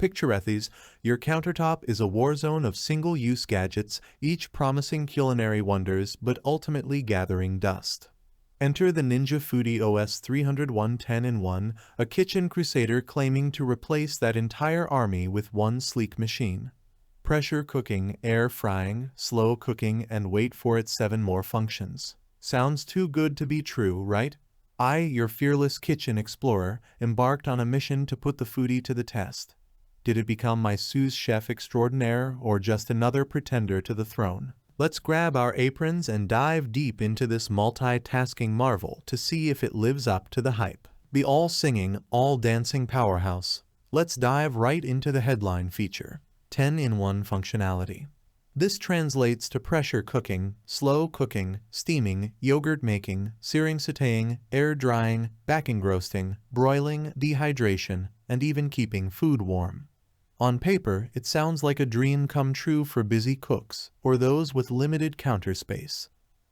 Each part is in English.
Picture these, your countertop is a war zone of single-use gadgets, each promising culinary wonders but ultimately gathering dust. Enter the Ninja Foodi OS301 10-in-1, a kitchen crusader claiming to replace that entire army with one sleek machine. Pressure cooking, air frying, slow cooking, and wait for it 7 more functions. Sounds too good to be true, right? I, your fearless kitchen explorer, embarked on a mission to put the foodie to the test. Did it become my sous chef extraordinaire or just another pretender to the throne? Let's grab our aprons and dive deep into this multitasking marvel to see if it lives up to the hype. The all-singing, all-dancing powerhouse. Let's dive right into the headline feature. 10-in-1 functionality. This translates to pressure cooking, slow cooking, steaming, yogurt making, searing sautéing, air drying, backing roasting, broiling, dehydration, and even keeping food warm. On paper, it sounds like a dream come true for busy cooks or those with limited counter space.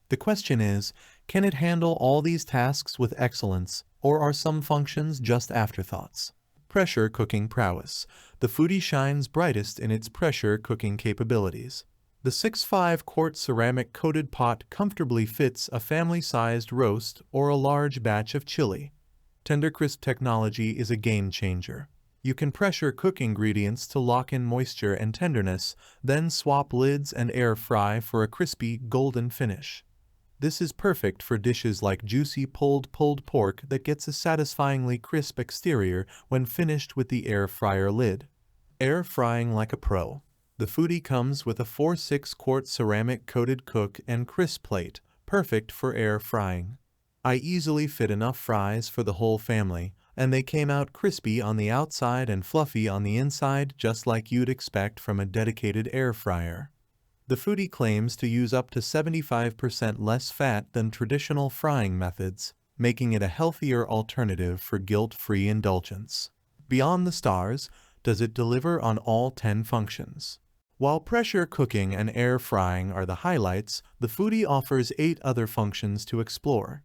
The question is, can it handle all these tasks with excellence, or are some functions just afterthoughts? Pressure cooking prowess. The foodie shines brightest in its pressure cooking capabilities. The 6.5-quart ceramic-coated pot comfortably fits a family-sized roast or a large batch of chili. TenderCrisp technology is a game-changer. You can pressure cook ingredients to lock in moisture and tenderness, then swap lids and air fry for a crispy, golden finish. This is perfect for dishes like juicy pulled pork that gets a satisfyingly crisp exterior when finished with the air fryer lid. Air frying like a pro. The foodie comes with a 4.6-quart ceramic-coated cook and crisp plate, perfect for air frying. I easily fit enough fries for the whole family, and they came out crispy on the outside and fluffy on the inside just like you'd expect from a dedicated air fryer. The foodie claims to use up to 75% less fat than traditional frying methods, making it a healthier alternative for guilt-free indulgence. Beyond the stars, does it deliver on all 10 functions? While pressure cooking and air frying are the highlights, the foodie offers 8 other functions to explore.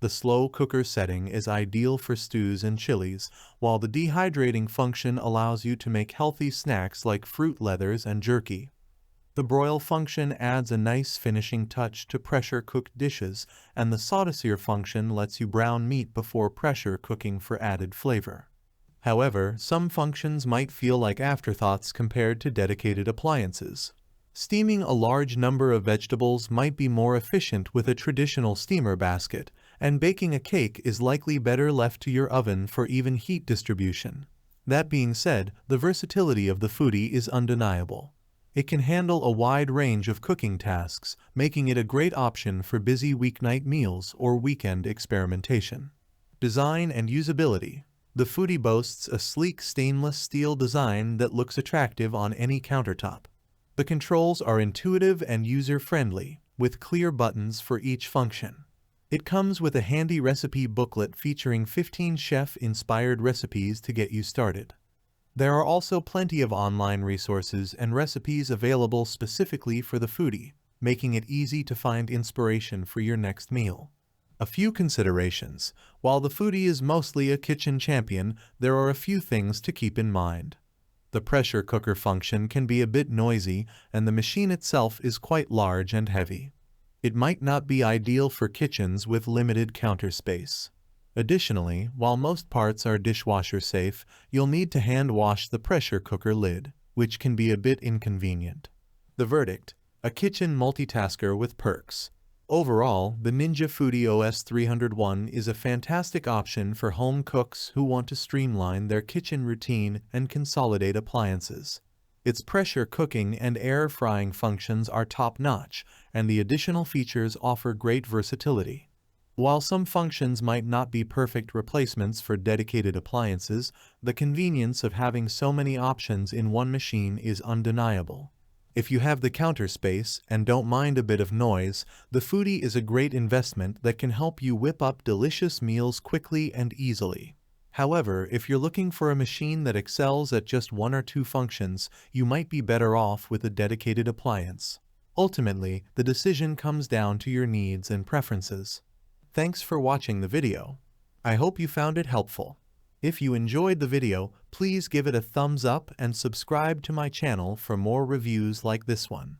The slow cooker setting is ideal for stews and chilies, while the dehydrating function allows you to make healthy snacks like fruit leathers and jerky. The broil function adds a nice finishing touch to pressure-cooked dishes, and the sauteseer function lets you brown meat before pressure cooking for added flavor. However, some functions might feel like afterthoughts compared to dedicated appliances. Steaming a large number of vegetables might be more efficient with a traditional steamer basket, and baking a cake is likely better left to your oven for even heat distribution. That being said, the versatility of the foodie is undeniable. It can handle a wide range of cooking tasks, making it a great option for busy weeknight meals or weekend experimentation. Design and usability. The foodie boasts a sleek stainless steel design that looks attractive on any countertop. The controls are intuitive and user-friendly, with clear buttons for each function. It comes with a handy recipe booklet featuring 15 chef-inspired recipes to get you started. There are also plenty of online resources and recipes available specifically for the foodie, making it easy to find inspiration for your next meal. A few considerations. While the foodie is mostly a kitchen champion, there are a few things to keep in mind. The pressure cooker function can be a bit noisy, and the machine itself is quite large and heavy. It might not be ideal for kitchens with limited counter space. Additionally, while most parts are dishwasher safe, you'll need to hand wash the pressure cooker lid, which can be a bit inconvenient. The verdict: a kitchen multitasker with perks. Overall, the Ninja Foodi OS301 is a fantastic option for home cooks who want to streamline their kitchen routine and consolidate appliances. Its pressure cooking and air frying functions are top-notch, and the additional features offer great versatility. While some functions might not be perfect replacements for dedicated appliances, the convenience of having so many options in one machine is undeniable. If you have the counter space and don't mind a bit of noise, the foodie is a great investment that can help you whip up delicious meals quickly and easily. However, if you're looking for a machine that excels at just 1 or 2 functions, you might be better off with a dedicated appliance. Ultimately, the decision comes down to your needs and preferences. Thanks for watching the video. I hope you found it helpful. If you enjoyed the video, please give it a thumbs up and subscribe to my channel for more reviews like this one.